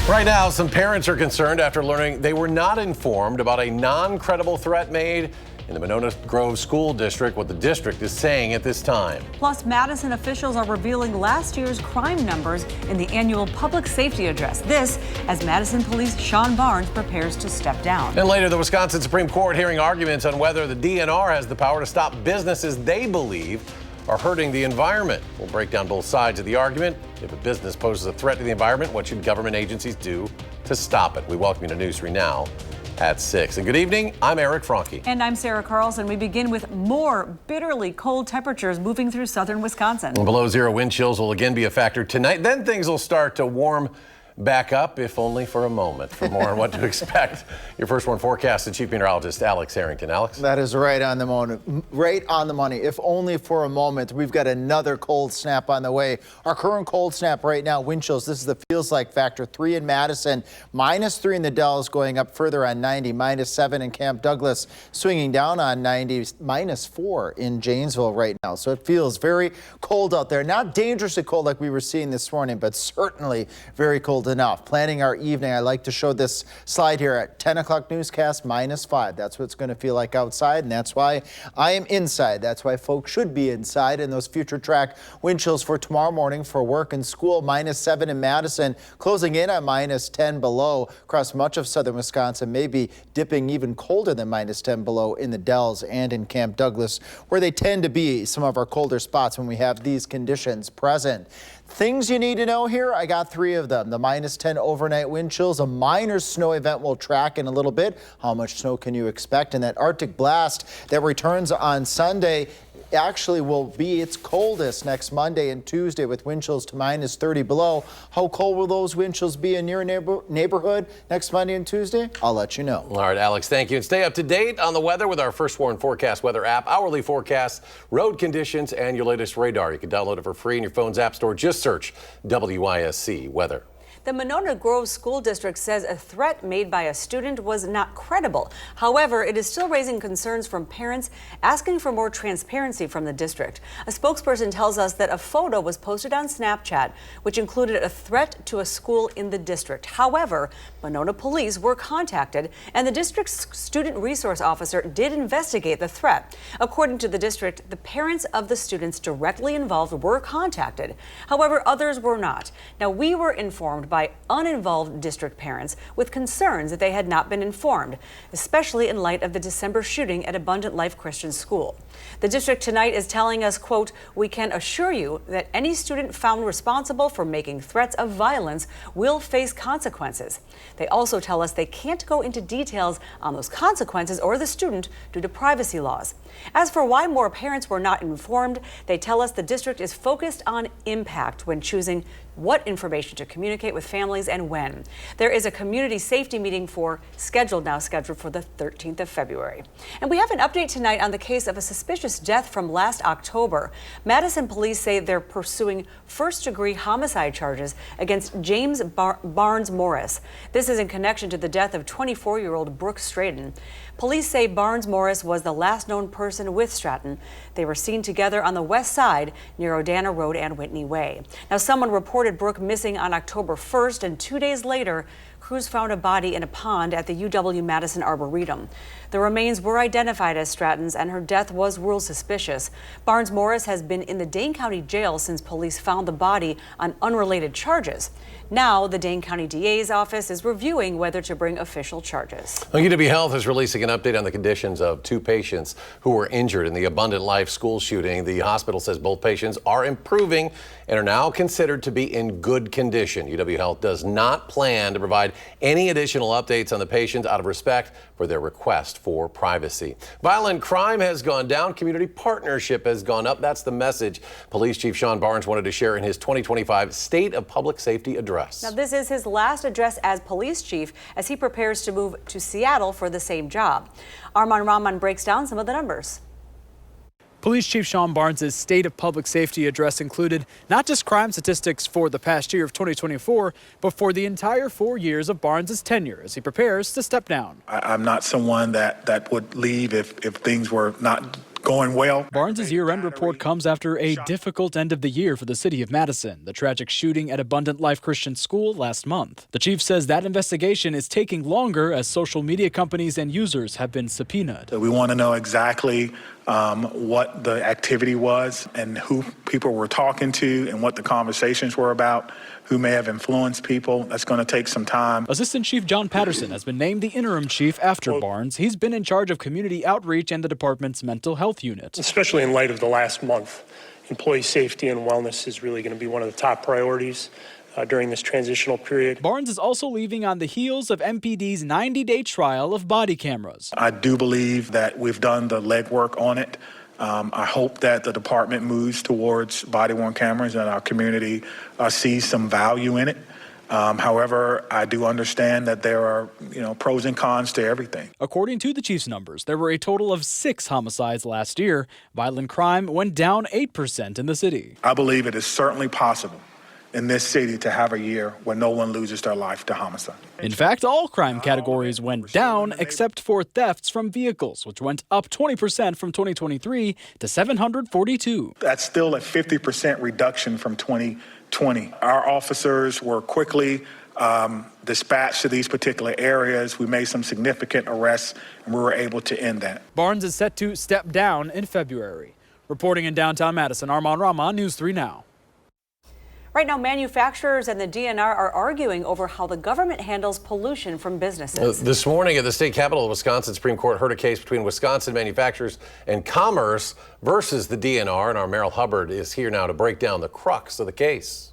Right now, some parents are concerned after learning they were not informed about a non-credible threat made in the Monona Grove School District, what the district is saying at this time. Plus, Madison officials are revealing last year's crime numbers in the annual public safety address. This as Madison Police Sean Barnes prepares to step down. And later, the Wisconsin Supreme Court hearing arguments on whether the DNR has the power to stop businesses they believe are hurting the environment. We'll break down both sides of the argument. If a business poses a threat to the environment, what should government agencies do to stop it? We welcome you to News 3 Now at 6. And good evening, I'm Eric Franke. And I'm Sarah Carlson. We begin with more bitterly cold temperatures moving through southern Wisconsin. Below zero wind chills will again be a factor tonight. Then things will start to warm back up, if only for a moment. For more on what to expect, your first one forecast, the Chief Meteorologist Alex Harrington. Alex? That is right on the money. If only for a moment. We've got another cold snap on the way. Our current cold snap right now, wind chills, this is the feels like factor 3 in Madison, -3 in the Dells, going up further on 90, -7 in Camp Douglas, swinging down on 90, -4 in Janesville right now. So it feels very cold out there. Not dangerously cold like we were seeing this morning, but certainly very cold enough. Planning our evening, I like to show this slide here at 10 o'clock newscast, -5. That's what it's going to feel like outside, and that's why I am inside. That's why folks should be inside. And those future track wind chills for tomorrow morning for work and school, -7 in Madison, closing in on -10 below across much of southern Wisconsin, maybe dipping even colder than -10 below in the Dells and in Camp Douglas, where they tend to be some of our colder spots when we have these conditions present. Things you need to know here, I got 3 of them. The -10 overnight wind chills, a minor snow event we'll track in a little bit. How much snow can you expect? And that Arctic blast that returns on Sunday actually will be its coldest next Monday and Tuesday with wind chills to -30 below. How cold will those wind chills be in your neighborhood next Monday and Tuesday? I'll let you know. All right, Alex, thank you. And stay up to date on the weather with our First Warn Forecast weather app, hourly forecasts, road conditions, and your latest radar. You can download it for free in your phone's app store. Just search WISC weather. The Monona Grove School District says a threat made by a student was not credible. However, it is still raising concerns from parents asking for more transparency from the district. A spokesperson tells us that a photo was posted on Snapchat, which included a threat to a school in the district. However, Monona police were contacted, and the district's student resource officer did investigate the threat. According to the district, the parents of the students directly involved were contacted. However, others were not. Now, we were informed by uninvolved district parents with concerns that they had not been informed, especially in light of the December shooting at Abundant Life Christian School. The district tonight is telling us, quote, "We can assure you that any student found responsible for making threats of violence will face consequences." They also tell us they can't go into details on those consequences or the student due to privacy laws. As for why more parents were not informed, they tell us the district is focused on impact when choosing what information to communicate with families and when. There is a community safety meeting scheduled for the 13th of February. And we have an update tonight on the case of a suspicious death from last October. Madison police say they're pursuing first-degree homicide charges against James Barnes Morris. This is in connection to the death of 24-year-old Brooke Stratton. Police say Barnes Morris was the last known person with Stratton. They were seen together on the west side near Odana Road and Whitney Way. Now, someone reported Brooke missing on October 1st, and 2 days later, crews found a body in a pond at the UW-Madison Arboretum. The remains were identified as Stratton's, and her death was ruled suspicious. Barnes Morris has been in the Dane County Jail since police found the body on unrelated charges. Now, the Dane County DA's office is reviewing whether to bring official charges. UW Health is releasing an update on the conditions of 2 patients who were injured in the Abundant Life school shooting. The hospital says both patients are improving and are now considered to be in good condition. UW Health does not plan to provide any additional updates on the patients out of respect for their request for privacy. Violent crime has gone down. Community partnership has gone up. That's the message Police Chief Sean Barnes wanted to share in his 2025 State of Public Safety address. Now, this is his last address as police chief as he prepares to move to Seattle for the same job. Arman Rahman breaks down some of the numbers. Police Chief Sean Barnes' State of Public Safety address included not just crime statistics for the past year of 2024, but for the entire 4 years of Barnes' tenure as he prepares to step down. I'm not someone that would leave if things were not going well. Barnes' year-end report comes after a difficult end of the year for the city of Madison, the tragic shooting at Abundant Life Christian School last month. The chief says that investigation is taking longer as social media companies and users have been subpoenaed. We want to know exactly what the activity was and who people were talking to and what the conversations were about, who may have influenced people. That's going to take some time. Assistant Chief John Patterson has been named the interim chief after Barnes. He's been in charge of community outreach and the department's mental health unit. Especially in light of the last month, employee safety and wellness is really going to be one of the top priorities during this transitional period. Barnes is also leaving on the heels of MPD's 90-day trial of body cameras. I do believe that we've done the legwork on it. I hope that the department moves towards body-worn cameras and our community sees some value in it. However, I do understand that there are, pros and cons to everything. According to the chief's numbers, there were a total of 6 homicides last year. Violent crime went down 8% in the city. I believe it is certainly possible in this city to have a year where no one loses their life to homicide. In fact, all crime categories went down except for thefts from vehicles, which went up 20% from 2023 to 742. That's still a 50% reduction from 2020. Our officers were quickly dispatched to these particular areas. We made some significant arrests, and we were able to end that. Barnes is set to step down in February. Reporting in downtown Madison, Armand Rahman, News 3 Now. Right now, manufacturers and the DNR are arguing over how the government handles pollution from businesses. This morning at the state capitol of Wisconsin, Supreme Court heard a case between Wisconsin Manufacturers and Commerce versus the DNR, and our Merrill Hubbard is here now to break down the crux of the case.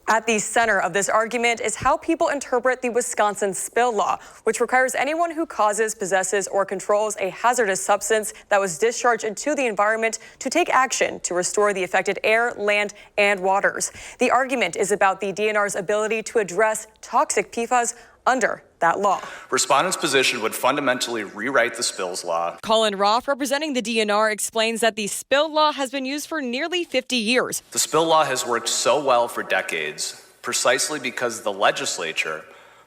At the center of this argument is how people interpret the Wisconsin spill law, which requires anyone who causes, possesses, or controls a hazardous substance that was discharged into the environment to take action to restore the affected air, land, and waters. The argument is about the DNR's ability to address toxic PFAS under that law. Respondents' position would fundamentally rewrite the spills law. Colin Roth, representing the DNR, explains that the spill law has been used for nearly 50 years. The spill law has worked so well for decades, precisely because the legislature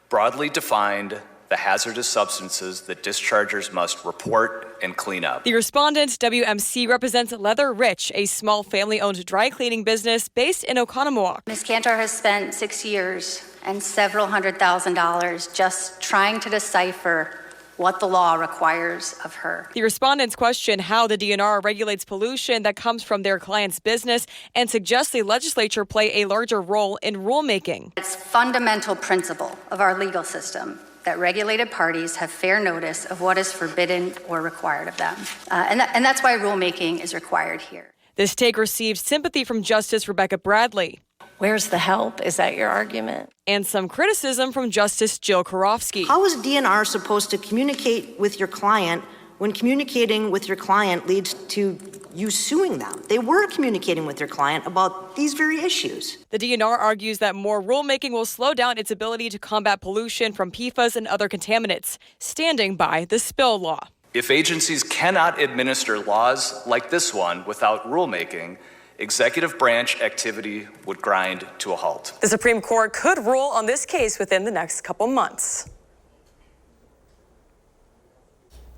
broadly defined the hazardous substances that dischargers must report and clean up. The respondent, WMC, represents Leather Rich, a small family-owned dry cleaning business based in Oconomowoc. Ms. Cantor has spent 6 years and several $100,000 just trying to decipher what the law requires of her. The respondents question how the DNR regulates pollution that comes from their client's business and suggests the legislature play a larger role in rulemaking. It's a fundamental principle of our legal system that regulated parties have fair notice of what is forbidden or required of them. And that's why rulemaking is required here. This take received sympathy from Justice Rebecca Bradley. Where's the help? Is that your argument? And some criticism from Justice Jill Karofsky. How is DNR supposed to communicate with your client when communicating with your client leads to you suing them? They were communicating with your client about these very issues. The DNR argues that more rulemaking will slow down its ability to combat pollution from PFAS and other contaminants, standing by the spill law. If agencies cannot administer laws like this one without rulemaking, executive branch activity would grind to a halt. The Supreme Court could rule on this case within the next couple months.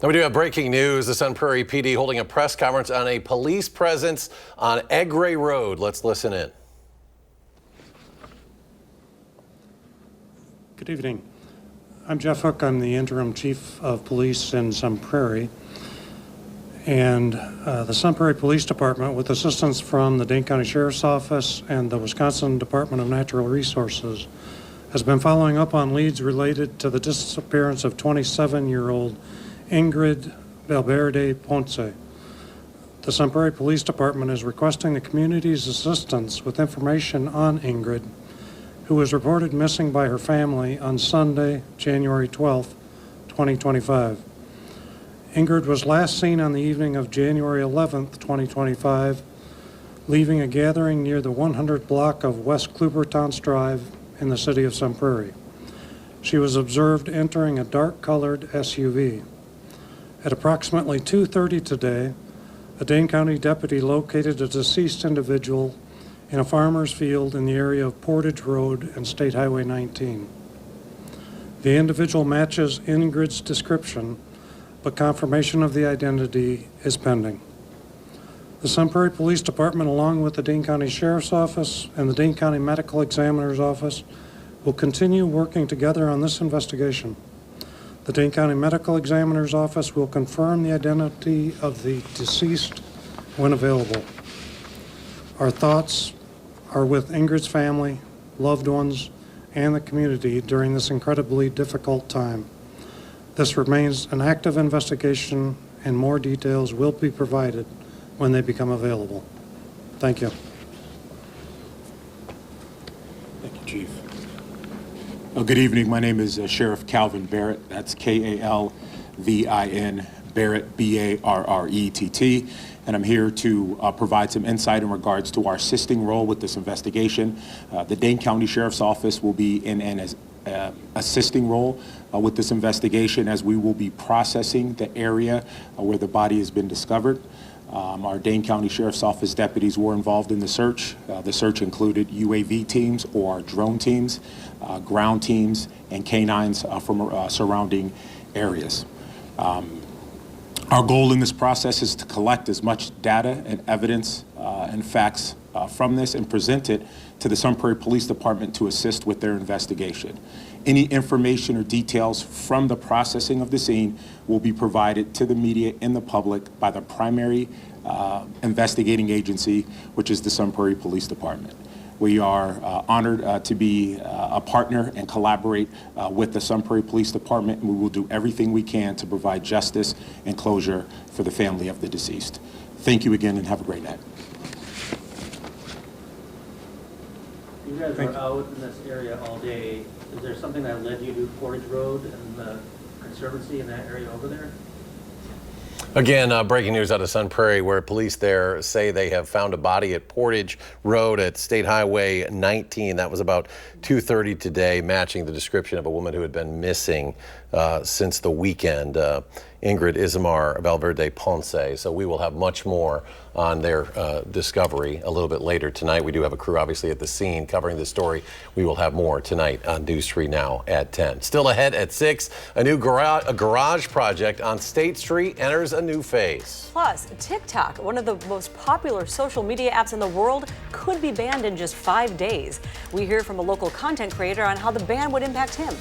Now we do have breaking news. The Sun Prairie PD holding a press conference on a police presence on Egray Road. Let's listen in. Good evening. I'm Jeff Hook. I'm the interim chief of police in Sun Prairie. And the Sun Prairie Police Department, with assistance from the Dane County Sheriff's Office and the Wisconsin Department of Natural Resources, has been following up on leads related to the disappearance of 27-year-old Ingrid Valverde Ponce. The Sun Prairie Police Department is requesting the community's assistance with information on Ingrid, who was reported missing by her family on Sunday, January 12th, 2025. Ingrid was last seen on the evening of January 11th, 2025, leaving a gathering near the 100 block of West Klubertons Drive in the city of Sun Prairie. She was observed entering a dark-colored SUV. At approximately 2:30 today, a Dane County deputy located a deceased individual in a farmer's field in the area of Portage Road and State Highway 19. The individual matches Ingrid's description, but confirmation of the identity is pending. The Sun Prairie Police Department, along with the Dane County Sheriff's Office and the Dane County Medical Examiner's Office, will continue working together on this investigation. The Dane County Medical Examiner's Office will confirm the identity of the deceased when available. Our thoughts are with Ingrid's family, loved ones, and the community during this incredibly difficult time. This remains an active investigation, and more details will be provided when they become available. Thank you. Thank you, Chief. Good evening. My name is Sheriff Calvin Barrett. That's K-A-L-V-I-N, Barrett, B-A-R-R-E-T-T. And I'm here to provide some insight in regards to our assisting role with this investigation. The Dane County Sheriff's Office will be in an assisting role with this investigation, as we will be processing the area where the body has been discovered. Our Dane County Sheriff's Office deputies were involved in the search. The search included UAV teams or drone teams, ground teams, and canines from surrounding areas. Our goal in this process is to collect as much data and evidence and facts from this and present it to the Sun Prairie Police Department to assist with their investigation. Any information or details from the processing of the scene will be provided to the media and the public by the primary investigating agency, which is the Sun Prairie Police Department. We are honored to be a partner and collaborate with the Sun Prairie Police Department, and we will do everything we can to provide justice and closure for the family of the deceased. Thank you again, and have a great night. You guys were out in this area all day. Is there something that led you to Portage Road and the Conservancy in that area over there? Again, breaking news out of Sun Prairie, where police there say they have found a body at Portage Road at State Highway 19. That was about 2:30 today, matching the description of a woman who had been missing since the weekend, Ingrid Isamar Valverde Ponce. So we will have much more on their discovery a little bit later tonight. We do have a crew obviously at the scene covering this story. We will have more tonight on News 3 Now at 10. Still ahead at 6, a new garage project on State Street enters a new phase. Plus, TikTok, one of the most popular social media apps in the world, could be banned in just 5 days. We hear from a local content creator on how the ban would impact him.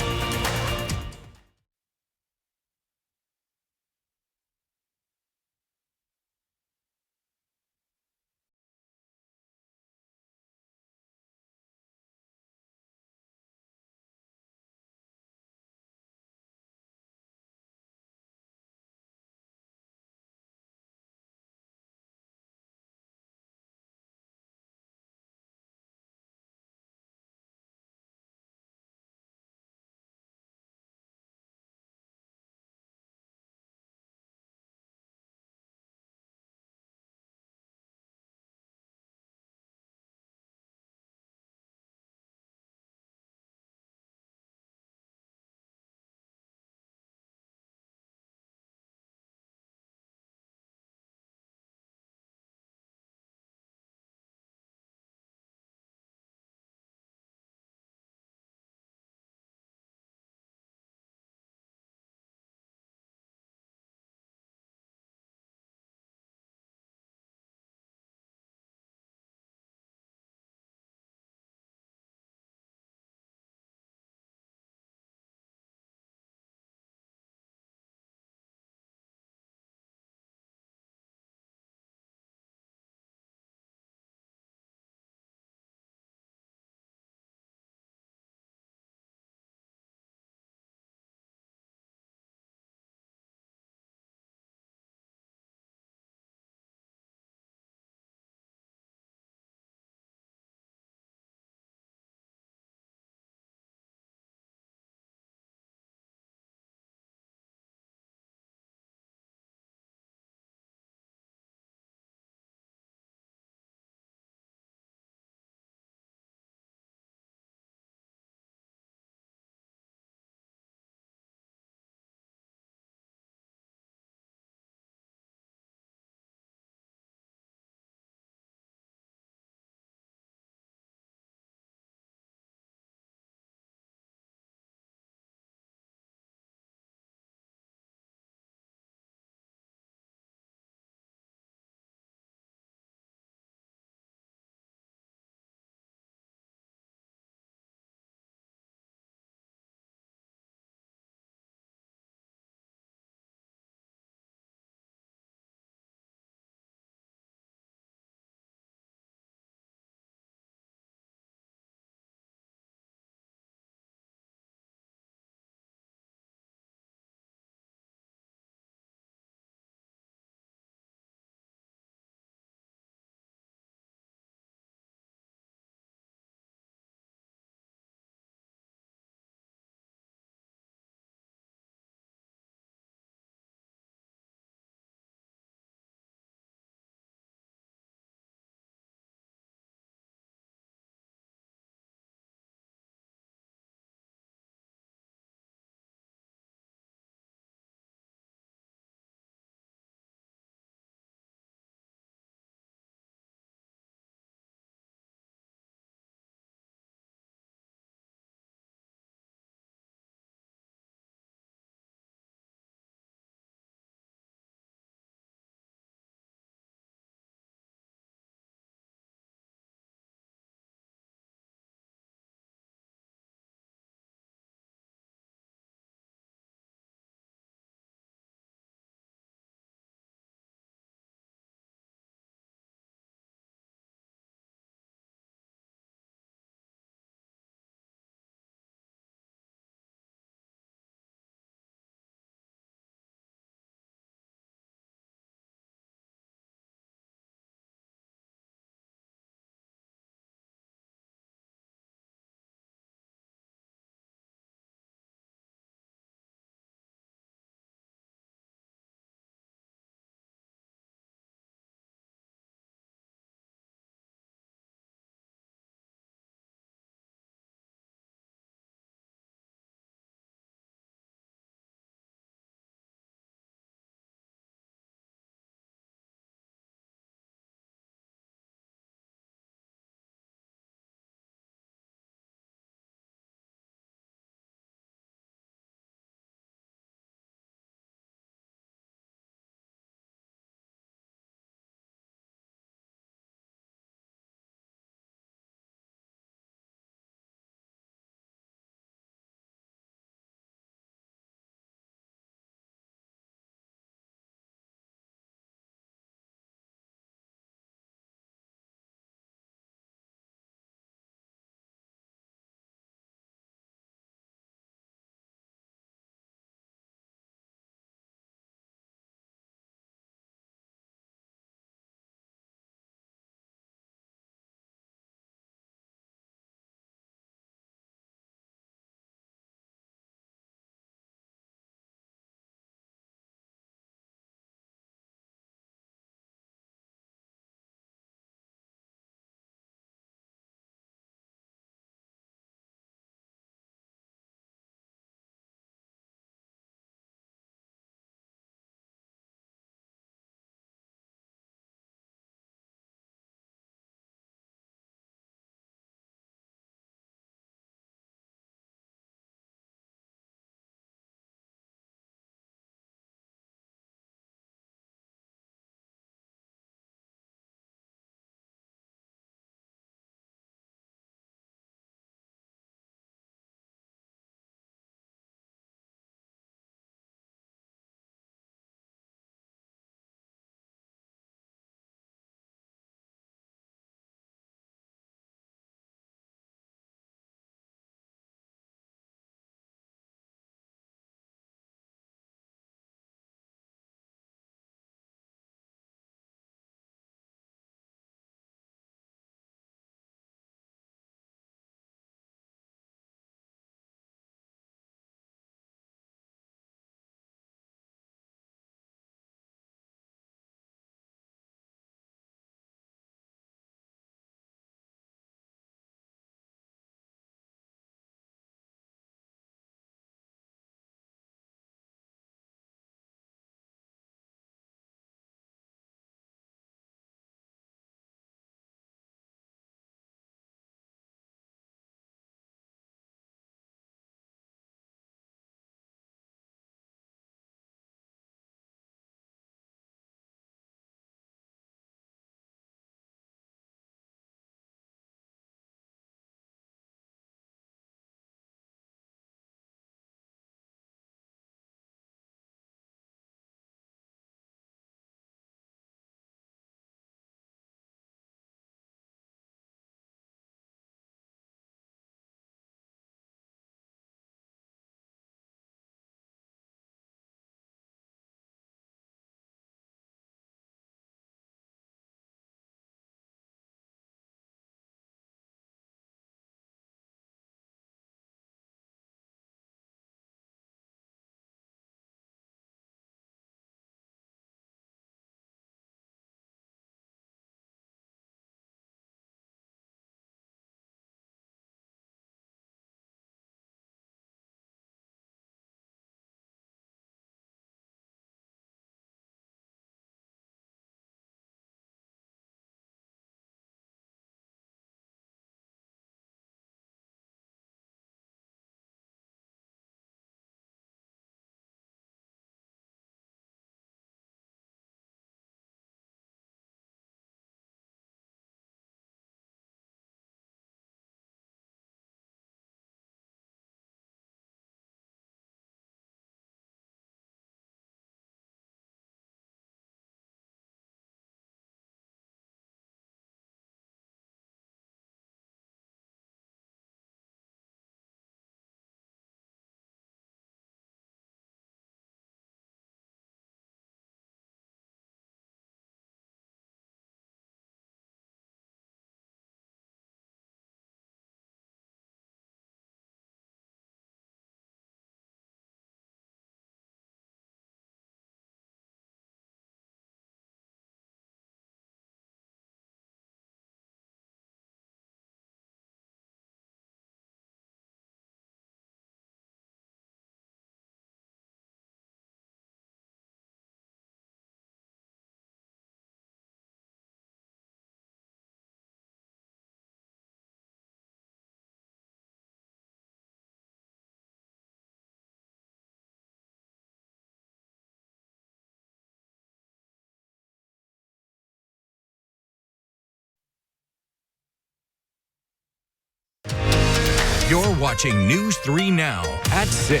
You're watching News 3 Now at 6.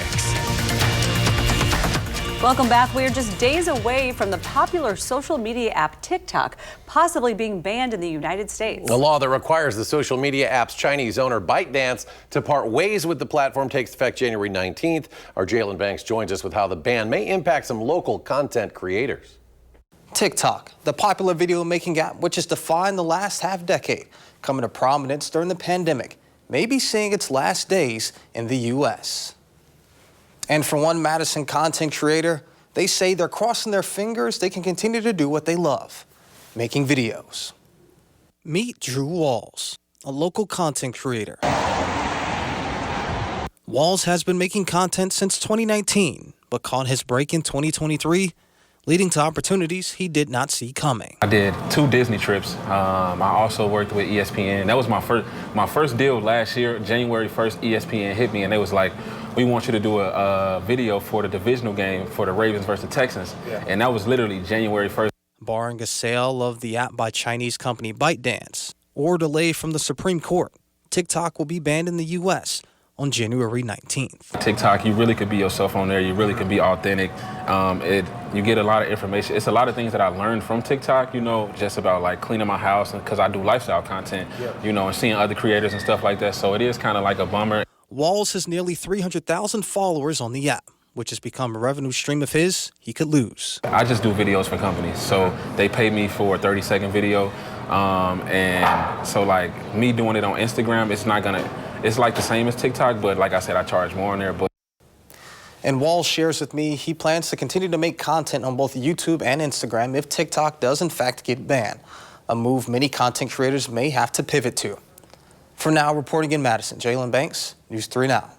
Welcome back. We are just days away from the popular social media app TikTok possibly being banned in the United States. A law that requires the social media app's Chinese owner ByteDance to part ways with the platform takes effect January 19th. Our Jalen Banks joins us with how the ban may impact some local content creators. TikTok, the popular video making app which has defined the last half decade, coming to prominence during the pandemic, may be seeing its last days in the U.S. And for one Madison content creator, they say they're crossing their fingers they can continue to do what they love, making videos. Meet Drew Walls, a local content creator. Walls has been making content since 2019, but caught his break in 2023, leading to opportunities he did not see coming. I did 2 Disney trips. I also worked with ESPN. That was my first deal last year. January 1st, ESPN hit me and they was like, we want you to do a video for the divisional game for the Ravens versus the Texans. Yeah. And that was literally January 1st. Barring a sale of the app by Chinese company ByteDance or delay from the Supreme Court, TikTok will be banned in the U.S. on January 19th. TikTok, you really could be yourself on there. You really can be authentic. You get a lot of information. It's a lot of things that I learned from TikTok, you know, just about like cleaning my house because I do lifestyle content, you know, and seeing other creators and stuff like that. So it is kind of like a bummer. Walls has nearly 300,000 followers on the app, which has become a revenue stream of his he could lose. I just do videos for companies. So they pay me for a 30-second video. And so like me doing it on Instagram, it's like the same as TikTok, but like I said, I charge more on there. And Walls shares with me he plans to continue to make content on both YouTube and Instagram if TikTok does in fact get banned, a move many content creators may have to pivot to. For now, reporting in Madison, Jalen Banks, News 3 Now.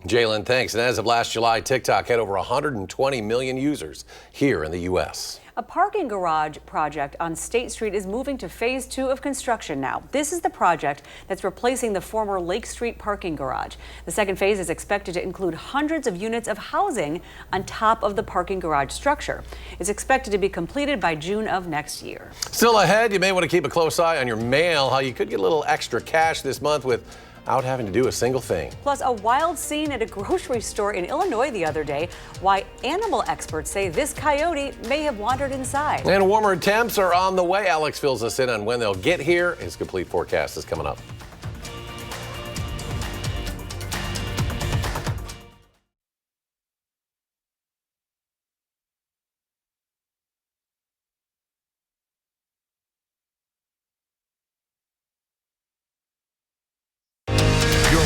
Jalen, thanks. And as of last July, TikTok had over 120 million users here in the U.S. A parking garage project on State Street is moving to phase 2 of construction now. This is the project that's replacing the former Lake Street parking garage. The second phase is expected to include hundreds of units of housing on top of the parking garage structure. It's expected to be completed by June of next year. Still ahead, you may want to keep a close eye on your mail, how you could get a little extra cash this month without having to do a single thing. Plus, a wild scene at a grocery store in Illinois the other day. Why animal experts say this coyote may have wandered inside. And warmer temps are on the way. Alex fills us in on when they'll get here. His complete forecast is coming up.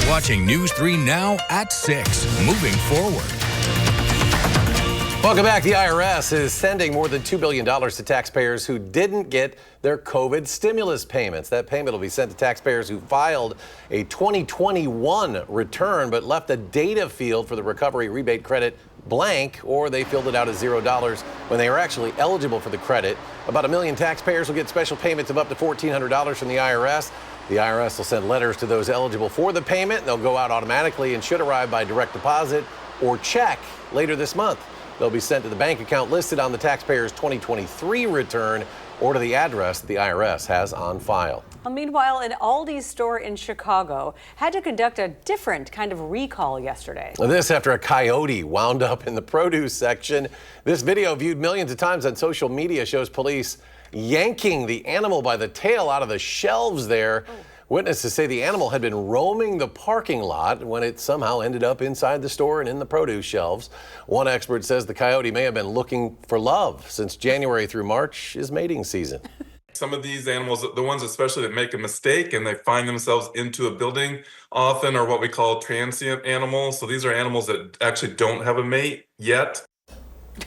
Watching News 3 Now at 6. Moving forward. Welcome back. The IRS is sending more than $2 billion to taxpayers who didn't get their COVID stimulus payments. That payment will be sent to taxpayers who filed a 2021 return but left the data field for the recovery rebate credit blank, or they filled it out as $0 when they were actually eligible for the credit. About 1 million taxpayers will get special payments of up to $1,400 from the IRS. The IRS will send letters to those eligible for the payment. They'll go out automatically and should arrive by direct deposit or check later this month. They'll be sent to the bank account listed on the taxpayer's 2023 return or to the address that the IRS has on file. Meanwhile, an Aldi store in Chicago had to conduct a different kind of recall yesterday. This after a coyote wound up in the produce section. This video, viewed millions of times on social media, shows police yanking the animal by the tail out of the shelves there. Witnesses say the animal had been roaming the parking lot when it somehow ended up inside the store and in the produce shelves. One expert says the coyote may have been looking for love, since January through March is mating season. Some of these animals, the ones especially that make a mistake and they find themselves into a building, often are what we call transient animals. So these are animals that actually don't have a mate yet.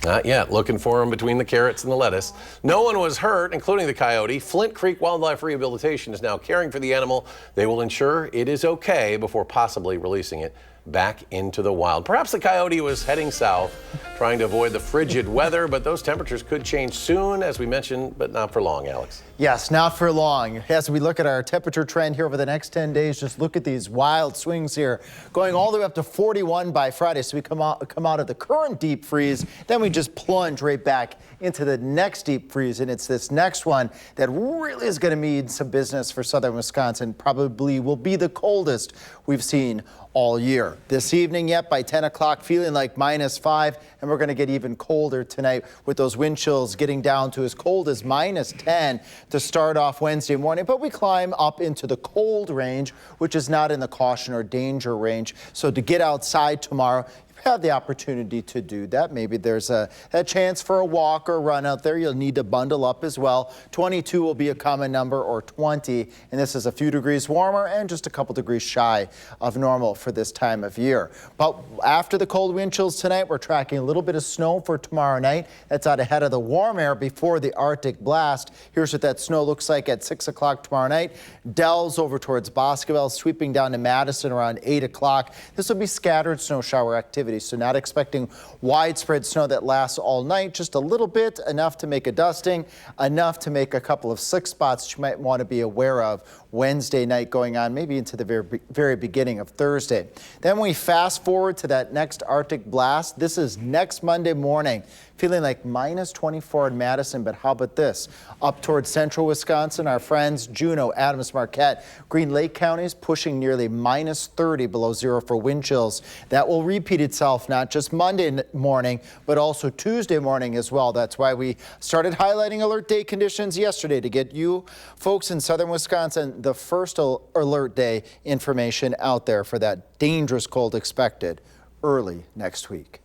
Not yet. Looking for them between the carrots and the lettuce. No one was hurt, including the coyote. Flint Creek Wildlife Rehabilitation is now caring for the animal. They will ensure it is okay before possibly releasing it back into the wild. Perhaps the coyote was heading south, trying to avoid the frigid weather, but those temperatures could change soon, as we mentioned, but not for long, Alex. Yes, not for long. As we look at our temperature trend here over the next 10 days, just look at these wild swings here, going all the way up to 41 by Friday. So we come out of the current deep freeze, then we just plunge right back into the next deep freeze, and it's this next one that really is going to mean some business for southern Wisconsin. Probably will be the coldest we've seen all year. This evening, yet by 10 o'clock, feeling like -5, and we're going to get even colder tonight with those wind chills getting down to as cold as -10 to start off Wednesday morning. But we climb up into the cold range, which is not in the caution or danger range. So to get outside tomorrow, have the opportunity to do that. Maybe there's a chance for a walk or run out there. You'll need to bundle up as well. 22 will be a common number, or 20, and this is a few degrees warmer and just a couple degrees shy of normal for this time of year. But after the cold wind chills tonight, we're tracking a little bit of snow for tomorrow night. That's out ahead of the warm air before the Arctic blast. Here's what that snow looks like at 6 o'clock tomorrow night. Dells over towards Boscoville, sweeping down to Madison around 8 o'clock. This will be scattered snow shower activity. So not expecting widespread snow that lasts all night, just a little bit, enough to make a dusting, enough to make a couple of slick spots you might want to be aware of Wednesday night going on, maybe into the very beginning of Thursday. Then we fast forward to that next Arctic blast. This is next Monday morning, feeling like -24 in Madison, but how about this? Up towards central Wisconsin, our friends Juneau, Adams, Marquette, Green Lake counties pushing nearly -30 below zero for wind chills. That will repeat itself not just Monday morning, but also Tuesday morning as well. That's why we started highlighting alert day conditions yesterday to get you folks in southern Wisconsin the first alert day information out there for that dangerous cold expected early next week.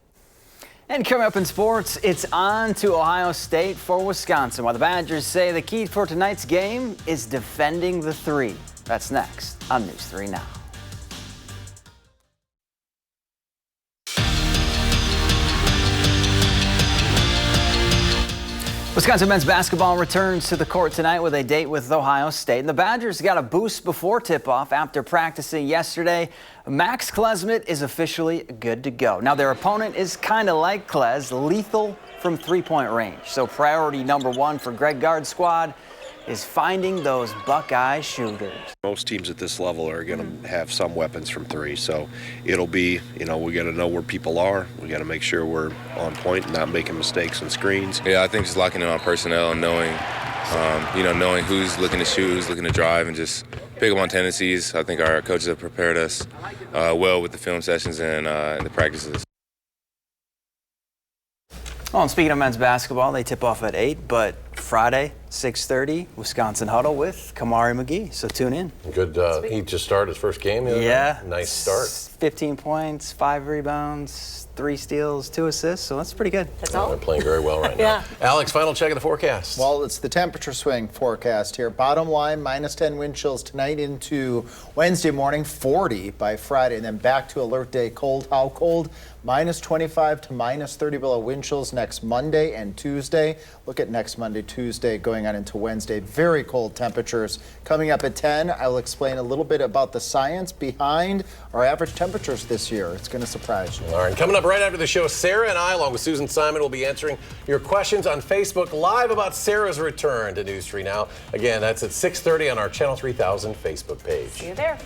And coming up in sports, it's on to Ohio State for Wisconsin, while the Badgers say the key for tonight's game is defending the 3. That's next on News 3 Now. Wisconsin men's basketball returns to the court tonight with a date with Ohio State. And the Badgers got a boost before tip-off after practicing yesterday. Max Klesmit is officially good to go. Now, their opponent is kind of like Kles, lethal from three-point range. So priority number 1 for Greg Gard's squad is finding those Buckeye shooters. Most teams at this level are going to have some weapons from 3, so it'll be, we got to know where people are. We got to make sure we're on point and not making mistakes and screens. Yeah, I think just locking in on personnel and knowing, knowing who's looking to shoot, who's looking to drive, and just pick up on tendencies. I think our coaches have prepared us well with the film sessions and the practices. Well, and speaking of men's basketball, they tip off at 8, but Friday, 6:30, Wisconsin Huddle with Kamari McGee. So tune in. Good. He just started his first game. Yeah. Nice start. 15 points, 5 rebounds, 3 steals, 2 assists. So that's pretty good. That's all. They're playing very well right now. Alex, final check of the forecast. Well, it's the temperature swing forecast here. Bottom line, -10 wind chills tonight into Wednesday morning, 40 by Friday, and then back to alert day cold. How cold? -25 to -30 below wind chills next Monday and Tuesday. Look at next Monday, Tuesday, going on into Wednesday. Very cold temperatures. Coming up at 10, I will explain a little bit about the science behind our average temperatures this year. It's going to surprise you. All right, coming up right after the show, Sarah and I, along with Susan Simon, will be answering your questions on Facebook Live about Sarah's return to News 3 Now. Again, that's at 6:30 on our Channel 3000 Facebook page. See you there.